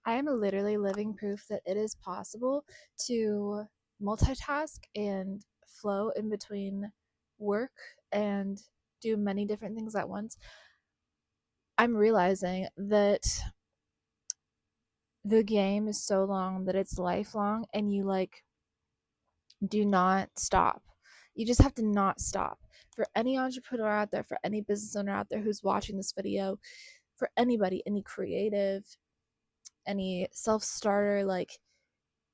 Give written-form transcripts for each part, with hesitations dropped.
I am literally living proof that it is possible to multitask and flow in between work and do many different things at once. I'm realizing that the game is so long that it's lifelong, and you like do not stop. You just have to not stop. For any entrepreneur out there, for any business owner out there who's watching this video, for anybody, any creative, any self starter, like,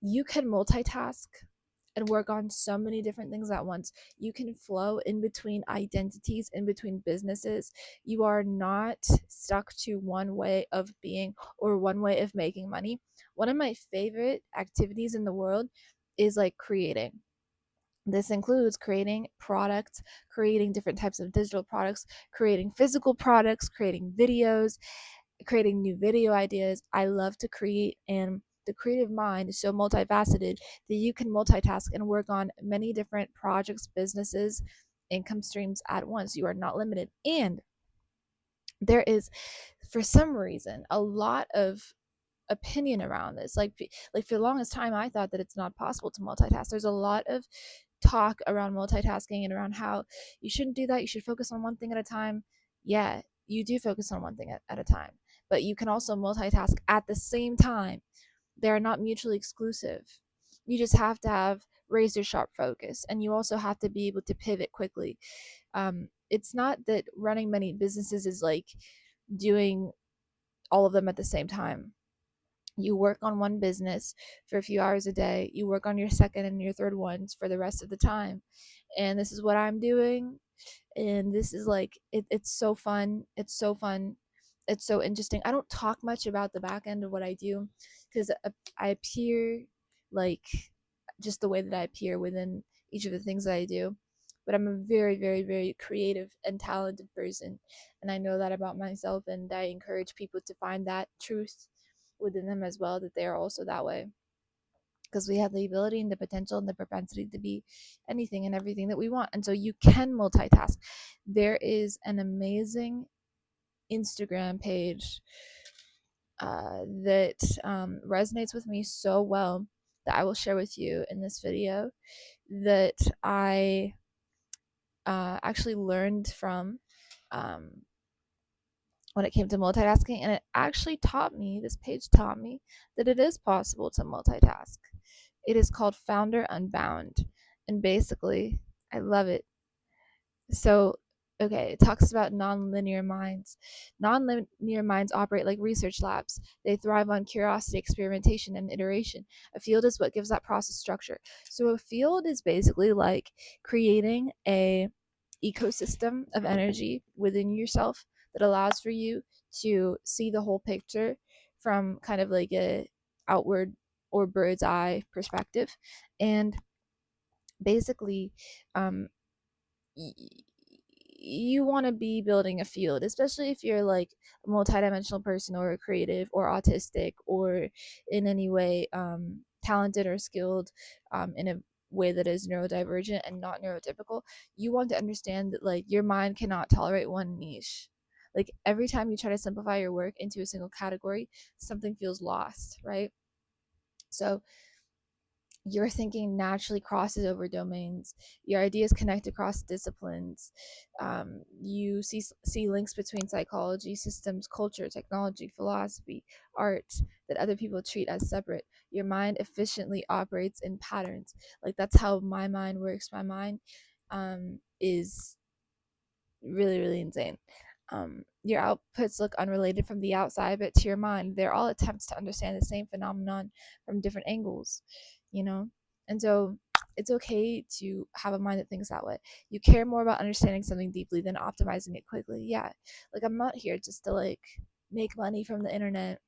you can multitask and work on so many different things at once. You can flow in between identities, in between businesses. You are not stuck to one way of being or one way of making money. One of my favorite activities in the world is like creating. This includes creating products, creating different types of digital products, creating physical products, creating videos, creating new video ideas. I love to create, and the creative mind is so multifaceted that you can multitask and work on many different projects, businesses, income streams at once. You are not limited. And there is, for some reason, a lot of opinion around this. Like for the longest time, I thought that it's not possible to multitask. There's a lot of talk around multitasking and around how you shouldn't do that. You should focus on one thing at a time. Yeah, you do focus on one thing at a time, but you can also multitask at the same time. They're not mutually exclusive. You just have to have razor sharp focus, and you also have to be able to pivot quickly. It's not that running many businesses is like doing all of them at the same time. You work on one business for a few hours a day, you work on your second and your third ones for the rest of the time. And this is what I'm doing. And this is like, it's so fun. It's so fun. It's so interesting. I don't talk much about the back end of what I do because I appear like just the way that I appear within each of the things that I do. But I'm a very, very, very creative and talented person. And I know that about myself. And I encourage people to find that truth within them as well, that they are also that way. Because we have the ability and the potential and the propensity to be anything and everything that we want. And so you can multitask. There is an amazing Instagram page that resonates with me so well that I will share with you in this video, that I actually learned from um, when it came to multitasking. And it actually taught me, this page taught me, that it is possible to multitask. It is called Founder Unbound. And basically, I love it. So, okay, it talks about nonlinear minds. Nonlinear minds operate like research labs. They thrive on curiosity, experimentation, and iteration. A field is what gives that process structure. So a field is basically like creating a ecosystem of energy within yourself that allows for you to see the whole picture from kind of like a outward or bird's eye perspective. And basically, um, you want to be building a field, especially if you're like a multidimensional person or a creative or autistic or in any way talented or skilled in a way that is neurodivergent and not neurotypical. You want to understand that like your mind cannot tolerate one niche. Like every time you try to simplify your work into a single category, something feels lost, right? So your thinking naturally crosses over domains. Your ideas connect across disciplines. You see links between psychology, systems, culture, technology, philosophy, art that other people treat as separate. Your mind efficiently operates in patterns. Like that's how my mind works. My mind is really, really insane. Your outputs look unrelated from the outside, but to your mind, they're all attempts to understand the same phenomenon from different angles, you know? And so it's okay to have a mind that thinks that way. You care more about understanding something deeply than optimizing it quickly. Yeah. Like I'm not here just to like make money from the internet.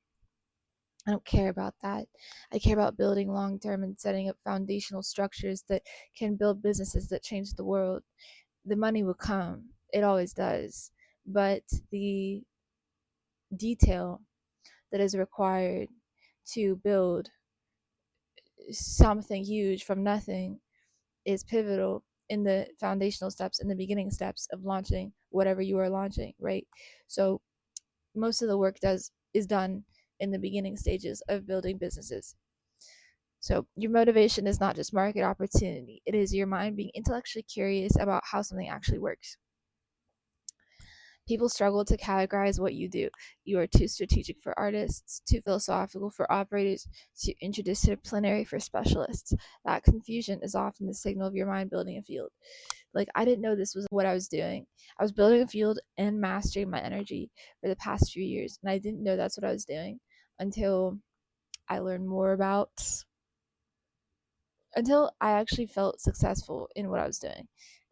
I don't care about that. I care about building long term and setting up foundational structures that can build businesses that change the world. The money will come. It always does. But the detail that is required to build something huge from nothing is pivotal in the foundational steps, in the beginning steps of launching whatever you are launching, right? So most of the work is done in the beginning stages of building businesses. So your motivation is not just market opportunity, it is your mind being intellectually curious about how something actually works. People struggle to categorize what you do. You are too strategic for artists, too philosophical for operators, too interdisciplinary for specialists. That confusion is often the signal of your mind building a field. Like, I didn't know this was what I was doing. I was building a field and mastering my energy for the past few years, and I didn't know that's what I was doing until I learned more about until I actually felt successful in what I was doing.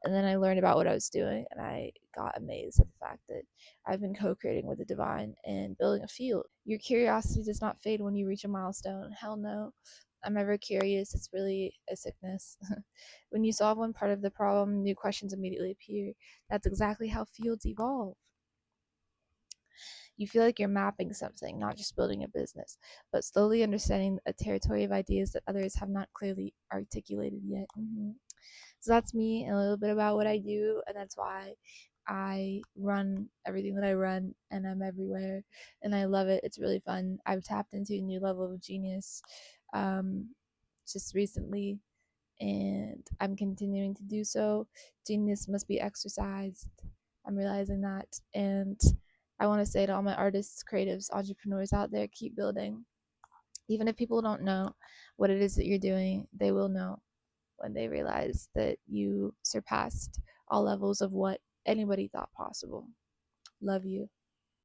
And then I learned about what I was doing, and I got amazed at the fact that I've been co creating with the divine and building a field. Your curiosity does not fade when you reach a milestone. Hell no. I'm ever curious. It's really a sickness. When you solve one part of the problem, new questions immediately appear. That's exactly how fields evolve. You feel like you're mapping something, not just building a business, but slowly understanding a territory of ideas that others have not clearly articulated yet. So that's me and a little bit about what I do, and that's why I run everything that I run, and I'm everywhere, and I love it. It's really fun. I've tapped into a new level of genius just recently, and I'm continuing to do so. Genius must be exercised. I'm realizing that, and I want to say to all my artists, creatives, entrepreneurs out there, keep building. Even if people don't know what it is that you're doing, they will know when they realize that you surpassed all levels of what anybody thought possible. Love you.